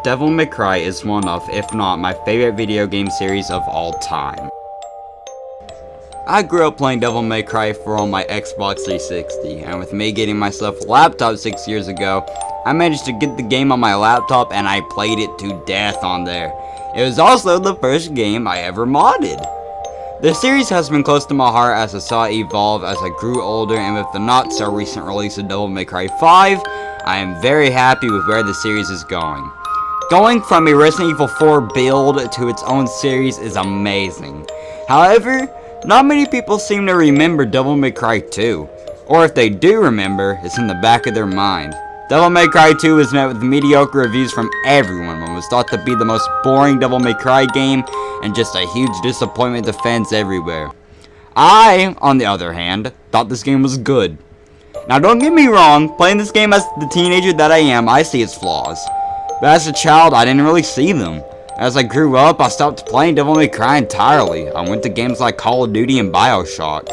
Devil May Cry is one of, if not my favorite video game series of all time. I grew up playing Devil May Cry on my Xbox 360, and with me getting myself a laptop 6 years ago, I managed to get the game on my laptop and I played it to death on there. It was also the first game I ever modded. The series has been close to my heart as I saw it evolve as I grew older, and with the not so recent release of Devil May Cry 5, I am very happy with where the series is going. Going from a Resident Evil 4 build to its own series is amazing. However, not many people seem to remember Devil May Cry 2. Or if they do remember, it's in the back of their mind. Devil May Cry 2 was met with mediocre reviews from everyone and was thought to be the most boring Devil May Cry game and just a huge disappointment to fans everywhere. I, on the other hand, thought this game was good. Now don't get me wrong, playing this game as the teenager that I am, I see its flaws. But as a child, I didn't really see them. As I grew up, I stopped playing Devil May Cry entirely. I went to games like Call of Duty and Bioshock.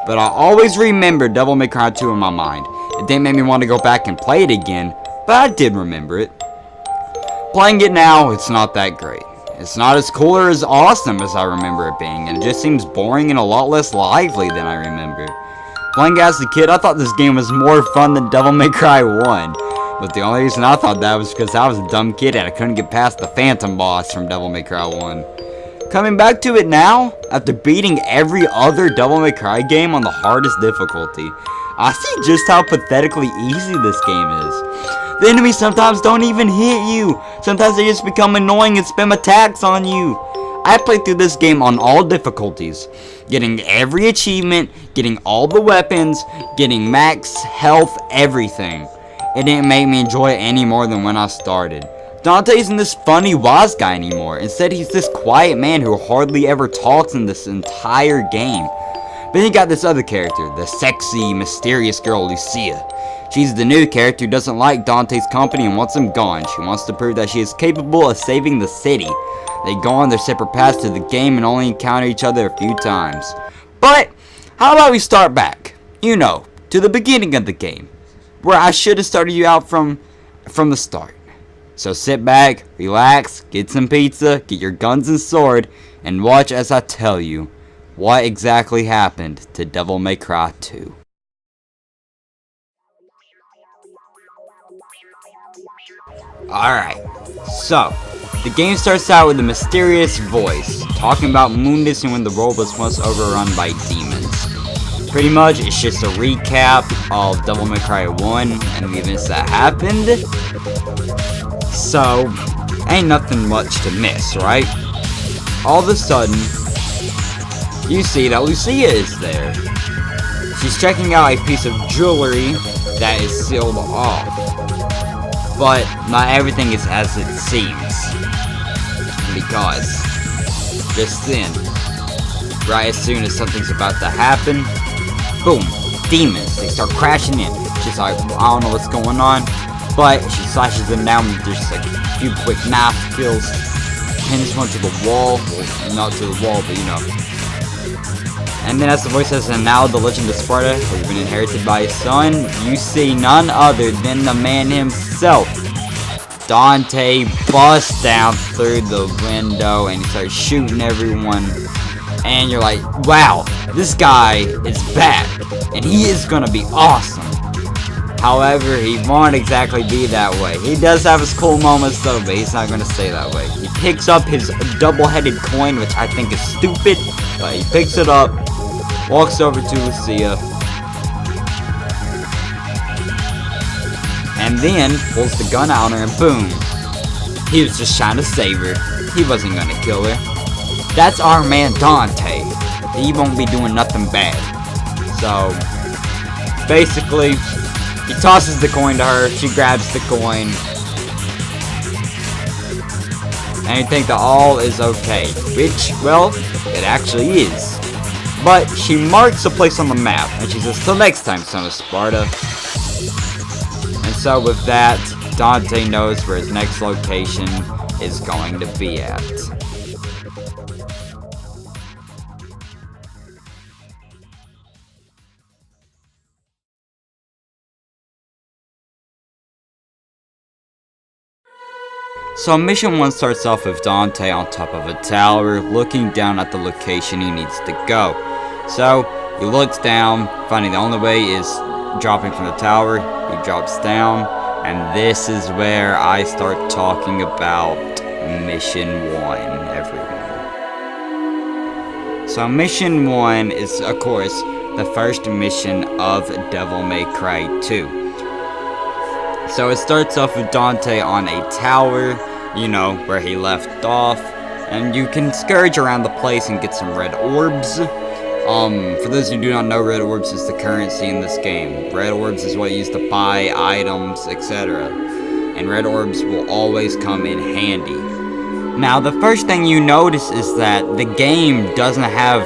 But I always remembered Devil May Cry 2 in my mind. It didn't make me want to go back and play it again, but I did remember it. Playing it now, it's not that great. It's not as cool or as awesome as I remember it being, and it just seems boring and a lot less lively than I remember. Playing as a kid, I thought this game was more fun than Devil May Cry 1. But the only reason I thought that was because I was a dumb kid and I couldn't get past the Phantom boss from Devil May Cry 1. Coming back to it now, after beating every other Devil May Cry game on the hardest difficulty, I see just how pathetically easy this game is. The enemies sometimes don't even hit you. Sometimes they just become annoying and spam attacks on you. I played through this game on all difficulties, getting every achievement, getting all the weapons, getting max health, everything. It didn't make me enjoy it any more than when I started. Dante isn't this funny wise guy anymore. Instead, he's this quiet man who hardly ever talks in this entire game. But then you got this other character, the sexy, mysterious girl, Lucia. She's the new character who doesn't like Dante's company and wants him gone. She wants to prove that she is capable of saving the city. They go on their separate paths to the game and only encounter each other a few times. But, how about we start back? You know, to the beginning of the game, where I should have started you out from the start. So sit back, relax, get some pizza, get your guns and sword, and watch as I tell you what exactly happened to Devil May Cry 2. Alright, so, the game starts out with a mysterious voice, talking about Mundus and when the world was once overrun by demons. Pretty much, it's just a recap of Devil May Cry 1 and the events that happened. So, ain't nothing much to miss, right? All of a sudden, you see that Lucia is there. She's checking out a piece of jewelry that is sealed off. But not everything is as it seems. Because, just then, right as soon as something's about to happen, boom, demons, they start crashing in. She's like, I don't know what's going on, but she slashes them down with just like a few quick knife kills, pins one to the wall, well, not to the wall, but you know. And then as the voice says, and now the legend of Sparta has been inherited by his son, you see none other than the man himself. Dante busts down through the window and he starts shooting everyone. And you're like, wow, this guy is back, and he is gonna be awesome. However, he won't exactly be that way. He does have his cool moments though, but he's not gonna stay that way. He picks up his double-headed coin, which I think is stupid, but he picks it up, walks over to Lucia, and then pulls the gun out on her and boom. He was just trying to save her. He wasn't gonna kill her. That's our man Dante. He won't be doing nothing bad. So, basically, he tosses the coin to her, she grabs the coin, and you think that all is okay. Which, well, it actually is. But she marks a place on the map, and she says, till next time, son of Sparta. And so with that, Dante knows where his next location is going to be at. So mission 1 starts off with Dante on top of a tower, looking down at the location he needs to go. So he looks down, finding the only way is dropping from the tower. He drops down, and this is where I start talking about mission 1, everyone. So mission 1 is, of course, the first mission of Devil May Cry 2. So it starts off with Dante on a tower, you know, where he left off, and you can scourge around the place and get some red orbs. For those who do not know, red orbs is the currency in this game. Red orbs is what you use to buy items, etc. And red orbs will always come in handy. Now, the first thing you notice is that the game doesn't have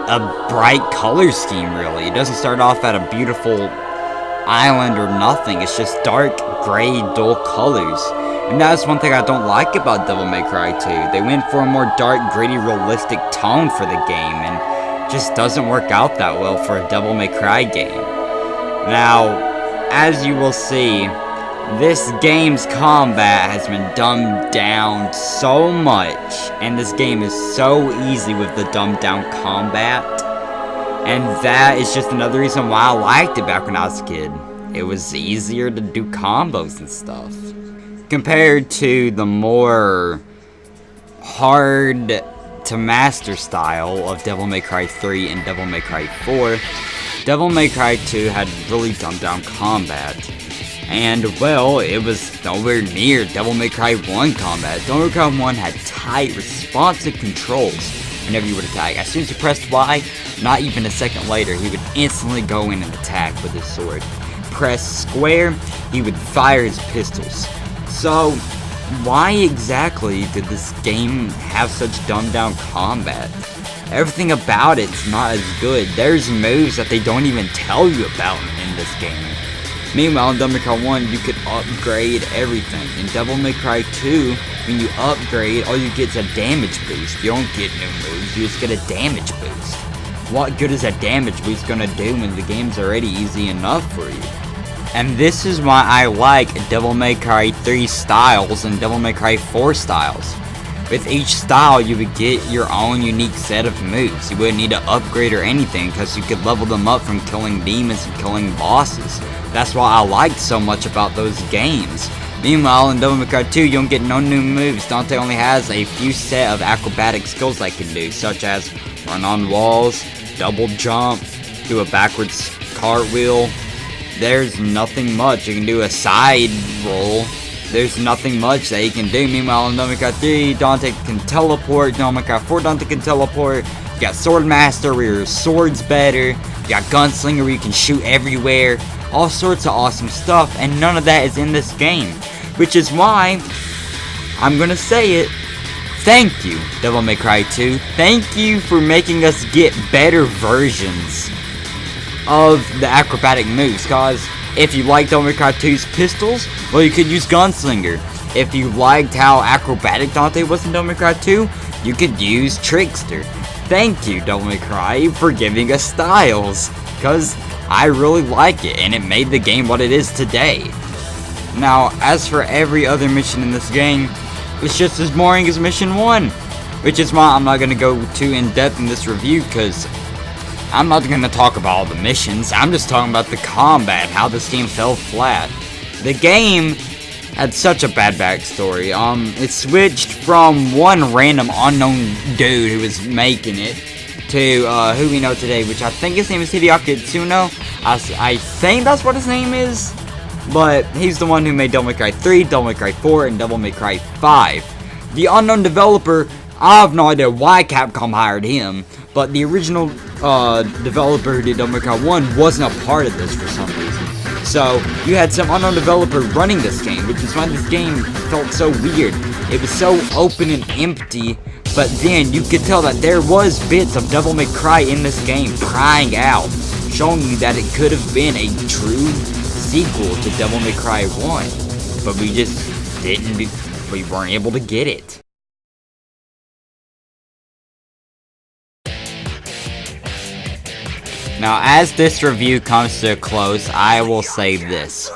a bright color scheme, really. It doesn't start off at a beautiful island or nothing. It's just dark, gray, dull colors. And that's one thing I don't like about Devil May Cry 2. They went for a more dark, gritty, realistic tone for the game, and it just doesn't work out that well for a Devil May Cry game. Now, as you will see, this game's combat has been dumbed down so much, and this game is so easy with the dumbed down combat, and that is just another reason why I liked it back when I was a kid. It was easier to do combos and stuff, compared to the more hard to master style of Devil May Cry 3 and Devil May Cry 4. Devil May Cry 2 had really dumbed down combat. And, well, it was nowhere near Devil May Cry 1 combat. Devil May Cry 1 had tight, responsive controls whenever you would attack. As soon as you pressed Y, not even a second later, he would instantly go in and attack with his sword. Press square, he would fire his pistols. So, why exactly did this game have such dumbed down combat? Everything about it's not as good. There's moves that they don't even tell you about in this game. Meanwhile, in Devil May Cry 1, you could upgrade everything. In Devil May Cry 2, when you upgrade, all you get is a damage boost. You don't get new moves, you just get a damage boost. What good is a damage boost gonna do when the game's already easy enough for you? And this is why I like Devil May Cry 3 styles and Devil May Cry 4 styles. With each style, you would get your own unique set of moves. You wouldn't need to upgrade or anything, because you could level them up from killing demons and killing bosses. That's what I liked so much about those games. Meanwhile, in Devil May Cry 2, you don't get no new moves. Dante only has a few set of acrobatic skills I can do, such as run on walls, double jump, do a backwards cartwheel. There's nothing much. You can do a side roll. There's nothing much that he can do. Meanwhile, in Devil May Cry 3, Dante can teleport. Devil May Cry 4, Dante can teleport. You got Swordmaster, where your sword's better. You got Gunslinger, where you can shoot everywhere. All sorts of awesome stuff, and none of that is in this game. Which is why, I'm gonna say it, thank you, Devil May Cry 2. Thank you for making us get better versions of the acrobatic moves, cause if you liked Devil May Cry 2's pistols, well, you could use Gunslinger. If you liked how acrobatic Dante was in Devil May Cry 2, you could use Trickster. Thank you, Devil May Cry, for giving us styles, cause I really like it, and it made the game what it is today. Now, as for every other mission in this game, it's just as boring as mission 1, which is why I'm not going to go too in-depth in this review, because I'm not going to talk about all the missions. I'm just talking about the combat, how this game fell flat. The game had such a bad backstory. It switched from one random unknown dude who was making it to who we know today, which I think his name is Hideaki Itsuno. I think that's what his name is, but he's the one who made Devil May Cry 3, Devil May Cry 4, and Devil May Cry 5. The unknown developer, I have no idea why Capcom hired him, but the original developer who did Devil May Cry 1 wasn't a part of this for some reason. So, you had some unknown developer running this game, which is why this game felt so weird. It was so open and empty, but then you could tell that there was bits of Devil May Cry in this game crying out, showing you that it could have been a true sequel to Devil May Cry 1, but we just we weren't able to get it. Now, as this review comes to a close, I will say this.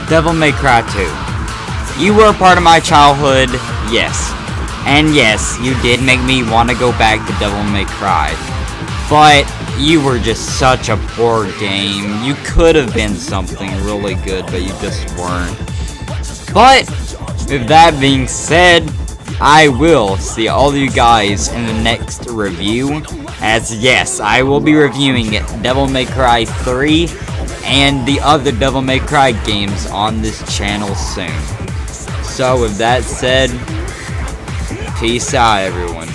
Devil May Cry 2. You were a part of my childhood, yes. And yes, you did make me want to go back to Devil May Cry. But you were just such a poor game. You could have been something really good, but you just weren't. But, with that being said, I will see all of you guys in the next review. As yes, I will be reviewing Devil May Cry 3 and the other Devil May Cry games on this channel soon. So with that said, peace out everyone.